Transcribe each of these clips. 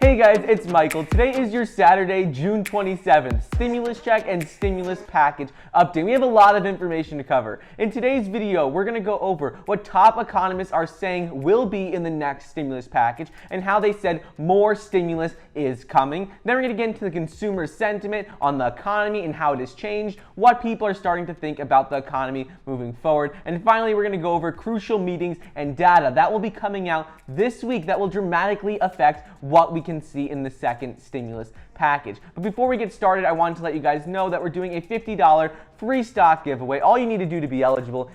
Hey guys, it's Michael. Today is your Saturday, June 27th, stimulus check and stimulus package update. We have a lot of information to cover. In today's video, we're going to go over what top economists are saying will be in the next stimulus package and how they said more stimulus is coming. Then we're going to get into the consumer sentiment on the economy and how it has changed, what people are starting to think about the economy moving forward. And finally, we're going to go over crucial meetings and data that will be coming out this week that will dramatically affect what we can see in the second stimulus package. But before we get started, I wanted to let you guys know that we're doing a $50 free stock giveaway. All you need to do to be eligible,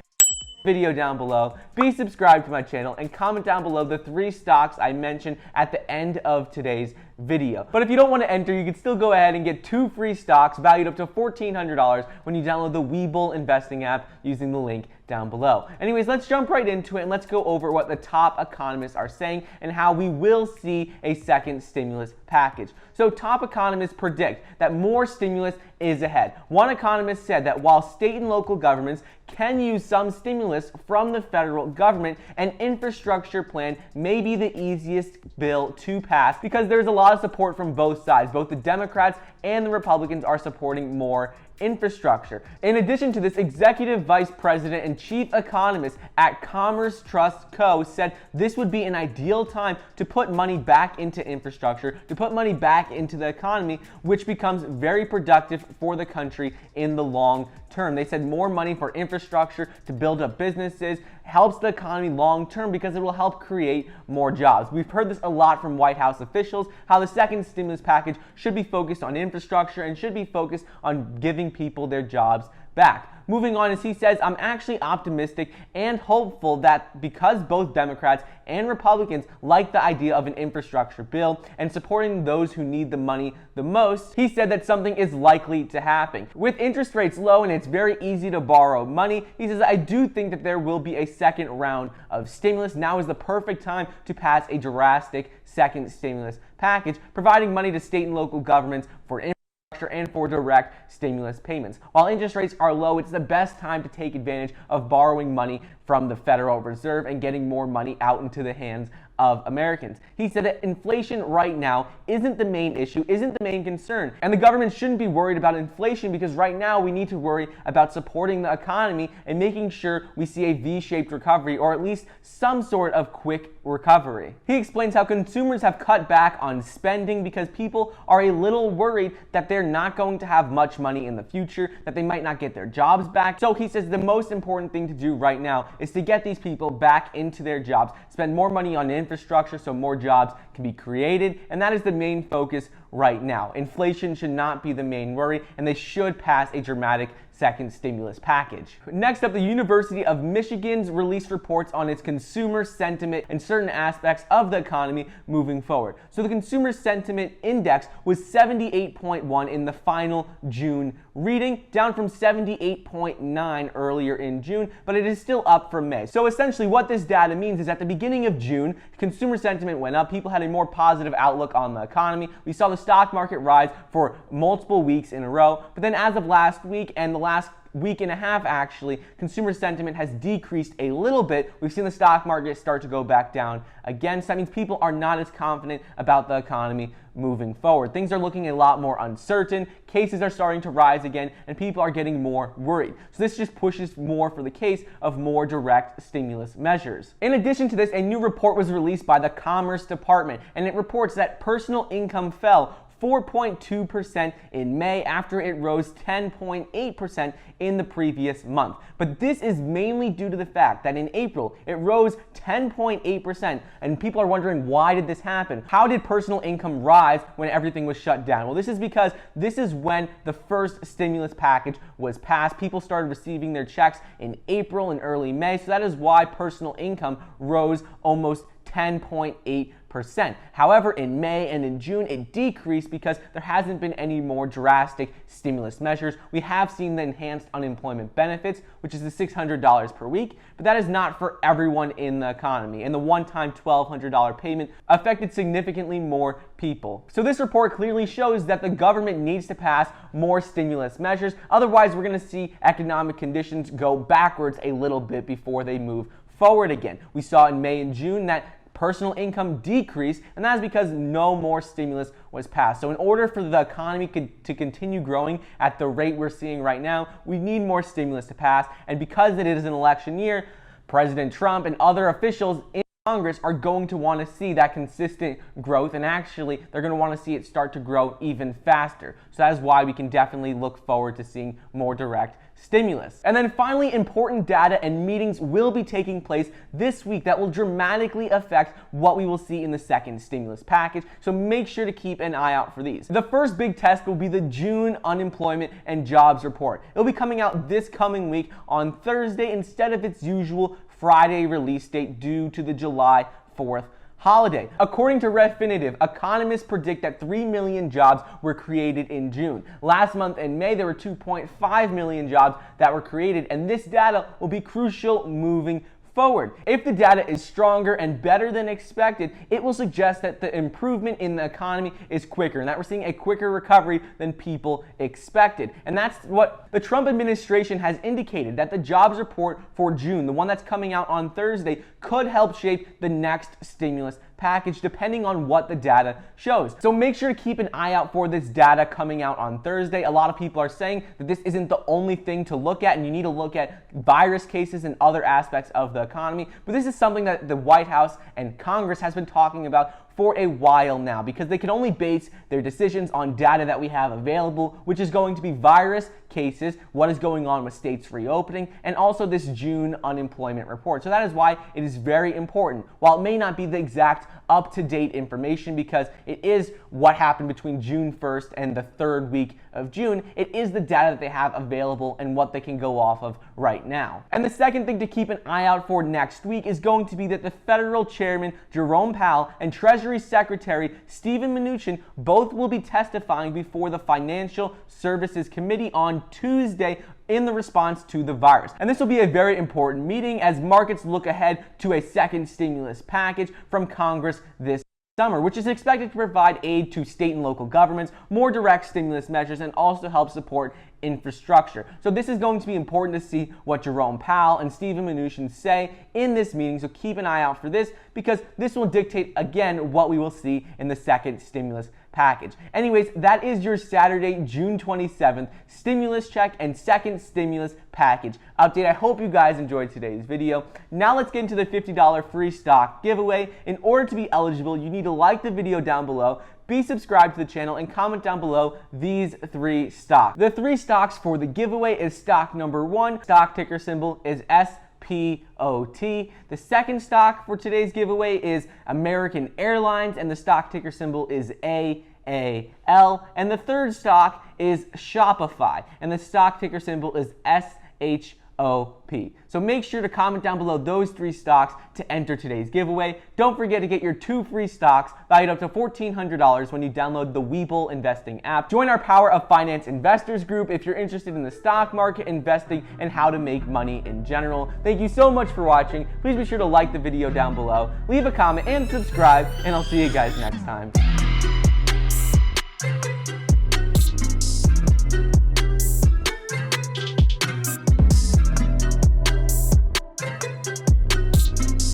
video down below, be subscribed to my channel, and comment down below the 3 stocks I mentioned at the end of today's video. But if you don't want to enter, you can still go ahead and get 2 free stocks valued up to $1,400 when you download the Webull investing app using the link down below. Anyways, let's jump right into it and let's go over what the top economists are saying and how we will see a second stimulus package. So top economists predict that more stimulus is ahead. One economist said that while state and local governments can use some stimulus from the federal government, an infrastructure plan may be the easiest bill to pass because there's a lot of support from both sides. Both the Democrats and the Republicans are supporting more infrastructure. In addition to this, Executive Vice President and Chief Economist at Commerce Trust Co. said this would be an ideal time to put money back into infrastructure, to put money back into the economy, which becomes very productive for the country in the long term. They said more money for infrastructure to build up businesses helps the economy long term because it will help create more jobs. We've heard this a lot from White House officials, how the second stimulus package should be focused on infrastructure and should be focused on giving people their jobs back. Moving on, as he says, I'm actually optimistic and hopeful that because both Democrats and Republicans like the idea of an infrastructure bill and supporting those who need the money the most, he said that something is likely to happen. With interest rates low and it's very easy to borrow money, he says, I do think that there will be a second round of stimulus. Now is the perfect time to pass a drastic second stimulus package, providing money to state and local governments for and for direct stimulus payments. While interest rates are low, it's the best time to take advantage of borrowing money from the Federal Reserve and getting more money out into the hands of Americans. He said that inflation right now isn't the main issue, isn't the main concern, and the government shouldn't be worried about inflation because right now we need to worry about supporting the economy and making sure we see a V-shaped recovery or at least some sort of quick recovery. He explains how consumers have cut back on spending because people are a little worried that they're not going to have much money in the future, that they might not get their jobs back. So he says the most important thing to do right now is to get these people back into their jobs, spend more money on infrastructure so more jobs can be created, and that is the main focus right now. Inflation should not be the main worry, and they should pass a dramatic second stimulus package. Next up, the University of Michigan's released reports on its consumer sentiment and certain aspects of the economy moving forward. So the consumer sentiment index was 78.1 in the final June reading, down from 78.9 earlier in June, but it is still up from May. So essentially what this data means is at the beginning of June, consumer sentiment went up, people had a more positive outlook on the economy. We saw the stock market rise for multiple weeks in a row, but then as of last week and the last week and a half actually, consumer sentiment has decreased a little bit. We've seen the stock market start to go back down again. So that means people are not as confident about the economy moving forward. Things are looking a lot more uncertain. Cases are starting to rise again, and people are getting more worried. So this just pushes more for the case of more direct stimulus measures. In addition to this, a new report was released by the Commerce Department, and it reports that personal income fell 4.2% in May after it rose 10.8% in the previous month. But this is mainly due to the fact that in April it rose 10.8%, and people are wondering, why did this happen? How did personal income rise when everything was shut down? Well, this is because this is when the first stimulus package was passed. People started receiving their checks in April and early May, so that is why personal income rose almost 10.8%. However, in May and in June, it decreased because there hasn't been any more drastic stimulus measures. We have seen the enhanced unemployment benefits, which is the $600 per week, but that is not for everyone in the economy. And the one-time $1,200 payment affected significantly more people. So this report clearly shows that the government needs to pass more stimulus measures. Otherwise, we're going to see economic conditions go backwards a little bit before they move forward again. We saw in May and June that Personal income decreased, and that is because no more stimulus was passed. So in order for the economy to continue growing at the rate we're seeing right now, we need more stimulus to pass. And because it is an election year, President Trump and other officials in Congress are going to want to see that consistent growth, and actually they're going to want to see it start to grow even faster. So that is why we can definitely look forward to seeing more direct stimulus. And then finally, important data and meetings will be taking place this week that will dramatically affect what we will see in the second stimulus package. So make sure to keep an eye out for these. The first big test will be the June unemployment and jobs report. It'll be coming out this coming week on Thursday instead of its usual Friday release date due to the July 4th holiday. According to Refinitiv, economists predict that 3 million jobs were created in June. Last month in May, there were 2.5 million jobs that were created, and this data will be crucial moving forward. If the data is stronger and better than expected, it will suggest that the improvement in the economy is quicker and that we're seeing a quicker recovery than people expected. And that's what the Trump administration has indicated, that the jobs report for June, the one that's coming out on Thursday, could help shape the next stimulus package depending on what the data shows. So make sure to keep an eye out for this data coming out on Thursday. A lot of people are saying that this isn't the only thing to look at, and you need to look at virus cases and other aspects of the economy. But this is something that the White House and Congress has been talking about for a while now, because they can only base their decisions on data that we have available, which is going to be virus cases, what is going on with states reopening, and also this June unemployment report. So that is why it is very important. While it may not be the exact up-to-date information, because it is what happened between June 1st and the third week of June, it is the data that they have available and what they can go off of right now. And the second thing to keep an eye out for next week is going to be that the federal chairman, Jerome Powell, and Treasury Secretary Steven Mnuchin both will be testifying before the Financial Services Committee on Tuesday in the response to the virus. And this will be a very important meeting as markets look ahead to a second stimulus package from Congress this summer, which is expected to provide aid to state and local governments, more direct stimulus measures, and also help support infrastructure. So this is going to be important to see what Jerome Powell and Steven Mnuchin say in this meeting. So keep an eye out for this, because this will dictate again what we will see in the second stimulus package. Anyways, that is your Saturday, June 27th stimulus check and second stimulus package update. I hope you guys enjoyed today's video. Now let's get into the $50 free stock giveaway. In order to be eligible, you need to like the video down below, be subscribed to the channel, and comment down below these 3 stocks. The 3 stocks for the giveaway is stock number 1. Stock ticker symbol is SPOT. The second stock for today's giveaway is American Airlines, and the stock ticker symbol is AAL. And the third stock is Shopify, and the stock ticker symbol is SHOP. So make sure to comment down below those 3 stocks to enter today's giveaway. Don't forget to get your 2 free stocks valued up to $1,400 when you download the Webull Investing app. Join our Power of Finance Investors group if you're interested in the stock market, investing, and how to make money in general. Thank you so much for watching. Please be sure to like the video down below, leave a comment, and subscribe, and I'll see you guys next time.